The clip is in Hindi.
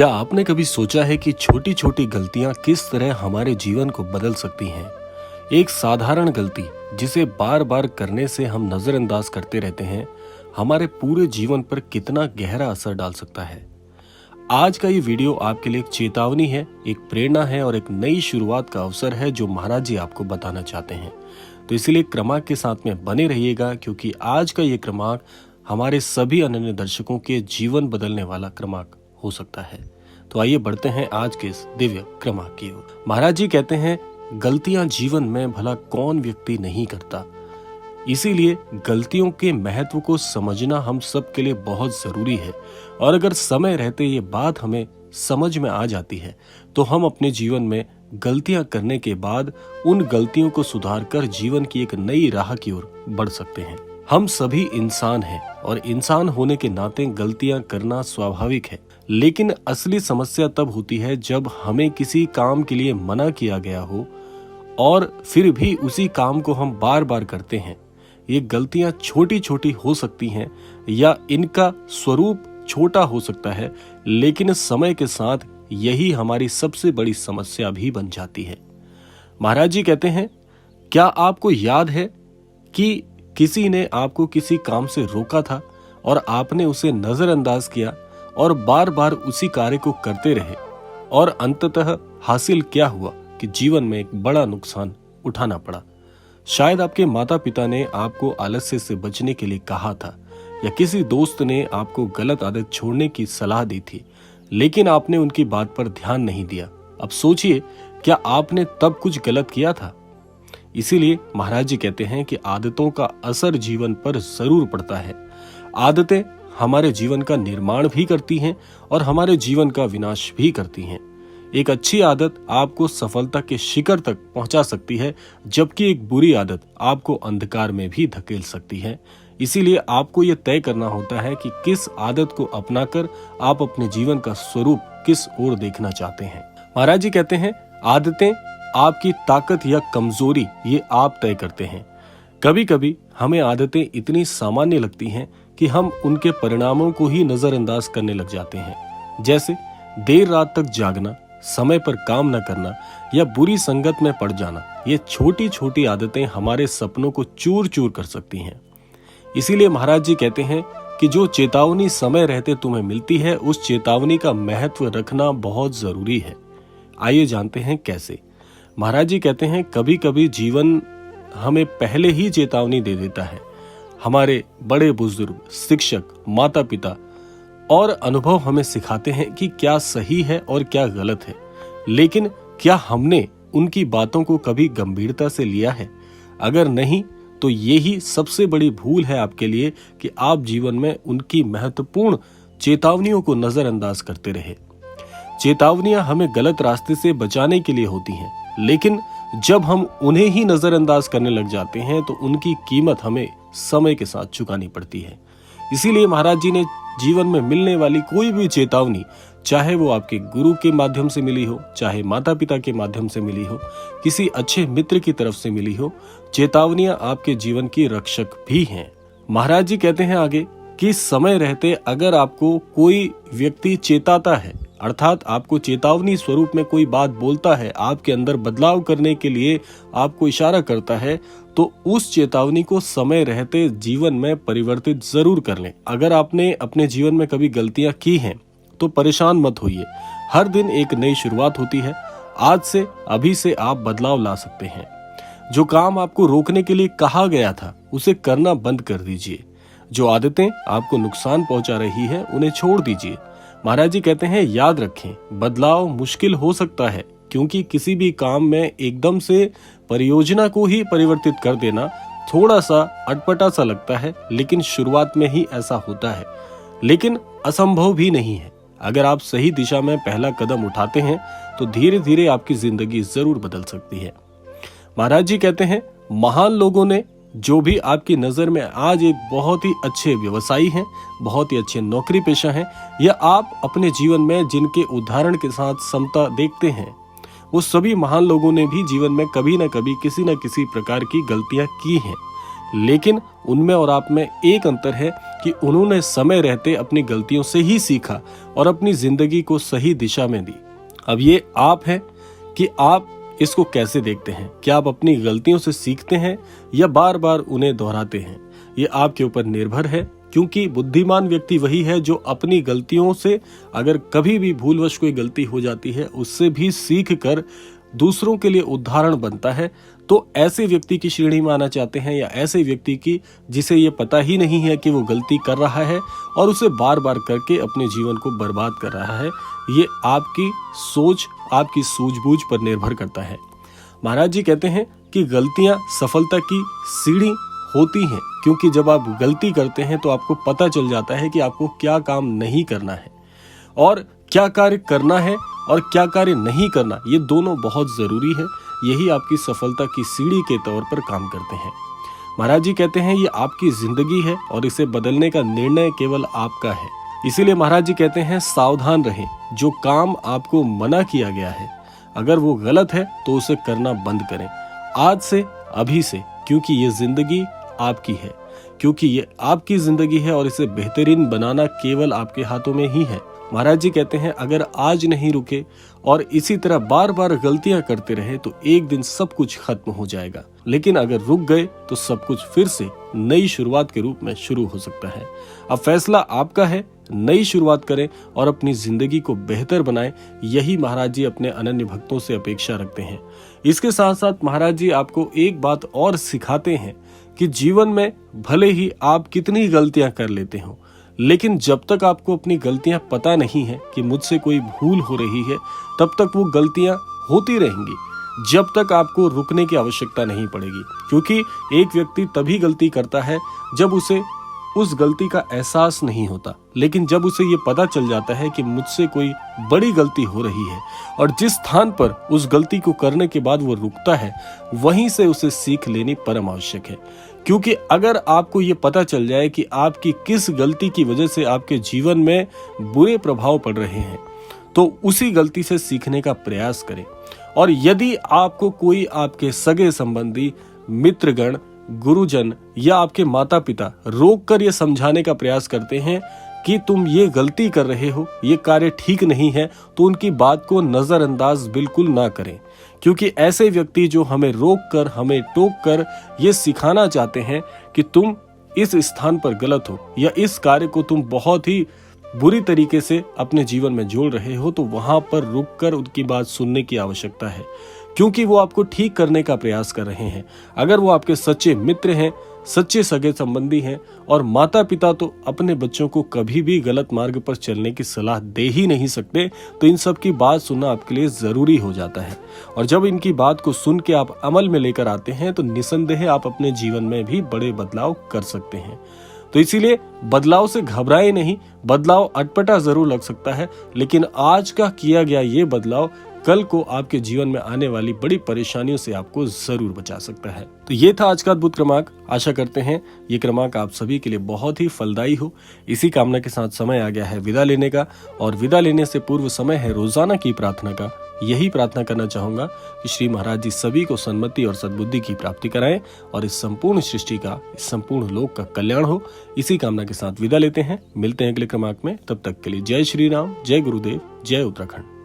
क्या आपने कभी सोचा है कि छोटी छोटी गलतियां किस तरह हमारे जीवन को बदल सकती हैं? एक साधारण गलती जिसे बार बार करने से हम नजरअंदाज करते रहते हैं, हमारे पूरे जीवन पर कितना गहरा असर डाल सकता है। आज का ये वीडियो आपके लिए एक चेतावनी है, एक प्रेरणा है और एक नई शुरुआत का अवसर है जो महाराज जी आपको बताना चाहते हैं। तो इसीलिए क्रमांक के साथ में बने रहिएगा, क्योंकि आज का ये क्रमांक हमारे सभी अनन्य दर्शकों के जीवन बदलने वाला क्रमांक हो सकता है। तो आइए बढ़ते हैं आज के इस दिव्य क्रमांक की ओर। महाराज जी कहते हैं, गलतियां जीवन में भला कौन व्यक्ति नहीं करता, इसीलिए गलतियों के महत्व को समझना हम सब के लिए बहुत जरूरी है। और अगर समय रहते ये बात हमें समझ में आ जाती है तो हम अपने जीवन में गलतियां करने के बाद उन गलतियों को सुधार कर जीवन की एक नई राह की ओर बढ़ सकते हैं। हम सभी इंसान हैं और इंसान होने के नाते गलतियां करना स्वाभाविक है, लेकिन असली समस्या तब होती है जब हमें किसी काम के लिए मना किया गया हो और फिर भी उसी काम को हम बार बार करते हैं। ये गलतियां छोटी छोटी हो सकती हैं या इनका स्वरूप छोटा हो सकता है, लेकिन समय के साथ यही हमारी सबसे बड़ी समस्या भी बन जाती है। महाराज जी कहते हैं, क्या आपको याद है कि किसी ने आपको किसी काम से रोका था और आपने उसे नजरअंदाज किया और बार बार उसी कार्य को करते रहे, और अंततः हासिल क्या हुआ कि जीवन में एक बड़ा नुकसान उठाना पड़ा। शायद आपके माता पिता ने आपको आलस्य से बचने के लिए कहा था, या किसी दोस्त ने आपको गलत आदत छोड़ने की सलाह दी थी, लेकिन आपने उनकी बात पर ध्यान नहीं दिया। अब सोचिए, क्या आपने तब कुछ गलत किया था? इसीलिए महाराज जी कहते हैं कि आदतों का असर जीवन पर जरूर पड़ता है। आदतें हमारे जीवन का निर्माण भी करती हैं और हमारे जीवन का विनाश भी करती हैं। एक अच्छी आदत आपको सफलता के शिखर तक पहुंचा सकती है, जबकि एक बुरी आदत आपको अंधकार में भी धकेल सकती है। इसीलिए आपको यह तय करना होता है कि किस आदत को अपनाकर आप अपने जीवन का स्वरूप किस ओर देखना चाहते हैं। महाराज जी कहते हैं, आदतें आपकी ताकत या कमजोरी ये आप तय करते हैं। कभी कभी हमें आदतें इतनी सामान्य लगती हैं कि हम उनके परिणामों को ही नजरअंदाज करने लग जाते हैं, जैसे देर रात तक जागना, समय पर काम न करना या बुरी संगत में पड़ जाना। ये छोटी छोटी आदतें हमारे सपनों को चूर चूर कर सकती हैं। इसीलिए महाराज जी कहते हैं कि जो चेतावनी समय रहते तुम्हें मिलती है, उस चेतावनी का महत्व रखना बहुत जरूरी है। आइए जानते हैं कैसे। महाराज जी कहते हैं, कभी कभी जीवन हमें पहले ही चेतावनी दे देता है। हमारे बड़े बुजुर्ग, शिक्षक, माता पिता और अनुभव हमें सिखाते हैं कि क्या सही है और क्या गलत है, लेकिन क्या हमने उनकी बातों को कभी गंभीरता से लिया है? अगर नहीं, तो यही सबसे बड़ी भूल है आपके लिए कि आप जीवन में उनकी महत्वपूर्ण चेतावनियों को नजरअंदाज करते रहे। चेतावनियां हमें गलत रास्ते से बचाने के लिए होती हैं, लेकिन जब हम उन्हें ही नजरअंदाज करने लग जाते हैं तो उनकी कीमत हमें समय के साथ चुकानी पड़ती है। इसीलिए महाराज जी ने जीवन में मिलने वाली कोई भी चेतावनी, चाहे वो आपके गुरु के माध्यम से मिली हो, चाहे माता पिता के माध्यम से मिली हो, किसी अच्छे मित्र की तरफ से मिली हो, चेतावनियां आपके जीवन की रक्षक भी हैं। महाराज जी कहते हैं आगे कि समय रहते अगर आपको कोई व्यक्ति चेताता है, अर्थात आपको चेतावनी स्वरूप में कोई बात बोलता है, आपके अंदर बदलाव करने के लिए आपको इशारा करता है, तो उस चेतावनी को समय रहते जीवन में परिवर्तित जरूर कर लें। अगर आपने अपने जीवन में कभी गलतियां की हैं तो परेशान मत होइए। हर दिन एक नई शुरुआत होती है। आज से, अभी से आप बदलाव ला सकते हैं। जो काम आपको रोकने के लिए कहा गया था, उसे करना बंद कर दीजिए। जो आदतें आपको नुकसान पहुंचा रही है, उन्हें छोड़ दीजिए। महाराज जी कहते हैं, याद रखें, बदलाव मुश्किल हो सकता है, क्योंकि किसी भी काम में एकदम से परियोजना को ही परिवर्तित कर देना थोड़ा सा अटपटा सा लगता है, लेकिन शुरुआत में ही ऐसा होता है। लेकिन असंभव भी नहीं है। अगर आप सही दिशा में पहला कदम उठाते हैं तो धीरे धीरे आपकी जिंदगी जरूर बदल सकती है। महाराज जी कहते हैं, महान लोगों ने जो भी आपकी नजर में आज एक बहुत ही अच्छे व्यवसायी हैं, बहुत ही अच्छे नौकरी पेशा हैं, या आप अपने जीवन में जिनके उदाहरण के साथ समता देखते हैं, वो सभी महान लोगों ने भी जीवन में कभी न कभी किसी न किसी प्रकार की गलतियां की हैं। लेकिन उनमें और आप में एक अंतर है कि उन्होंने समय रहते अपनी गलतियों से ही सीखा और अपनी जिंदगी को सही दिशा में दी। अब ये आप है कि आप इसको कैसे देखते हैं। क्या आप अपनी गलतियों से सीखते हैं या बार बार उन्हें दोहराते हैं? ये आपके ऊपर निर्भर है, क्योंकि बुद्धिमान व्यक्ति वही है जो अपनी गलतियों से, अगर कभी भी भूलवश कोई गलती हो जाती है, उससे भी सीख कर दूसरों के लिए उदाहरण बनता है। तो ऐसे व्यक्ति की श्रेणी में आना चाहते हैं या ऐसे व्यक्ति की जिसे ये पता ही नहीं है कि वो गलती कर रहा है और उसे बार बार करके अपने जीवन को बर्बाद कर रहा है? ये आपकी सोच, आपकी सूझबूझ पर निर्भर करता है। महाराज जी कहते हैं कि गलतियां सफलता की सीढ़ी होती हैं, क्योंकि जब आप गलती करते हैं तो आपको पता चल जाता है कि आपको क्या काम नहीं करना है और क्या कार्य करना है और क्या कार्य नहीं करना। ये दोनों बहुत जरूरी है। यही आपकी सफलता की सीढ़ी के तौर पर काम करते हैं। महाराज जी कहते हैं ये आपकी जिंदगी है और इसे बदलने का निर्णय केवल आपका है। इसीलिए महाराज जी कहते हैं सावधान रहें। जो काम आपको मना किया गया है, अगर वो गलत है तो उसे करना बंद करें आज से, अभी से, क्योंकि ये जिंदगी आपकी है, क्योंकि ये आपकी जिंदगी है और इसे बेहतरीन बनाना केवल आपके हाथों में ही है। महाराज जी कहते हैं अगर आज नहीं रुके और इसी तरह बार बार गलतियां करते रहे तो एक दिन सब कुछ खत्म हो जाएगा, लेकिन अगर रुक गए तो सब कुछ फिर से नई शुरुआत के रूप में शुरू हो सकता है। अब फैसला आपका है, नई शुरुआत करें और अपनी जिंदगी को बेहतर बनाएं। यही महाराज जी अपने अनन्य भक्तों से अपेक्षा रखते हैं। इसके साथ साथ महाराज जी आपको एक बात और सिखाते हैं कि जीवन में भले ही आप कितनी गलतियां कर लेते हो, लेकिन जब तक आपको अपनी गलतियां पता नहीं है कि मुझसे कोई भूल हो रही है, तब तक वो गलतियां होती रहेंगी, जब तक आपको रुकने की आवश्यकता नहीं पड़ेगी। क्योंकि एक व्यक्ति तभी गलती करता है जब उसे उस गलती का एहसास नहीं होता, लेकिन जब उसे ये पता चल जाता है कि मुझसे कोई बड़ी गलती हो रही है और जिस स्थान पर उस गलती को करने के बाद वो रुकता है, वहीं से उसे सीख लेनी परम आवश्यक है। क्योंकि अगर आपको ये पता चल जाए कि आपकी किस गलती की वजह से आपके जीवन में बुरे प्रभाव पड़ रहे हैं, तो उसी गलती से सीखने का प्रयास करें। और यदि आपको कोई आपके सगे संबंधी, मित्रगण, गुरुजन या आपके माता पिता रोक कर ये समझाने का प्रयास करते हैं कि तुम ये गलती कर रहे हो, ये कार्य ठीक नहीं है, तो उनकी बात को नजरअंदाज बिल्कुल ना करें। क्योंकि ऐसे व्यक्ति जो हमें रोक कर, हमें टोक कर ये सिखाना चाहते हैं कि तुम इस स्थान पर गलत हो या इस कार्य को तुम बहुत ही बुरी तरीके से अपने जीवन में जोड़ रहे हो, तो वहां पर रुक कर उनकी बात सुनने की आवश्यकता है, क्योंकि वो आपको ठीक करने का प्रयास कर रहे हैं। अगर वो आपके सच्चे मित्र हैं, सच्चे सगे संबंधी हैं और माता पिता, तो अपने बच्चों को कभी भी गलत मार्ग पर चलने की सलाह दे ही नहीं सकते। तो इन सब की बात सुनना आपके लिए जरूरी हो जाता है। और जब इनकी बात को सुन के आप अमल में लेकर आते हैं, तो निसंदेह आप अपने जीवन में भी बड़े बदलाव कर सकते हैं। तो इसीलिए बदलाव से घबराए नहीं। बदलाव अटपटा जरूर लग सकता है, लेकिन आज का किया गया ये बदलाव कल को आपके जीवन में आने वाली बड़ी परेशानियों से आपको जरूर बचा सकता है। तो ये था आज का अद्भुत क्रमांक। आशा करते हैं ये क्रमांक आप सभी के लिए बहुत ही फलदायी हो। इसी कामना के साथ समय आ गया है विदा लेने का, और विदा लेने से पूर्व समय है रोजाना की प्रार्थना का। यही प्रार्थना करना चाहूंगा कि श्री महाराज जी सभी को सन्मति और सद्बुद्धि की प्राप्ति कराएं और इस संपूर्ण सृष्टि का, इस संपूर्ण लोक का कल्याण हो। इसी कामना के साथ विदा लेते हैं। मिलते हैं अगले क्रमांक में। तब तक के लिए जय श्री राम, जय गुरुदेव, जय उत्तराखंड।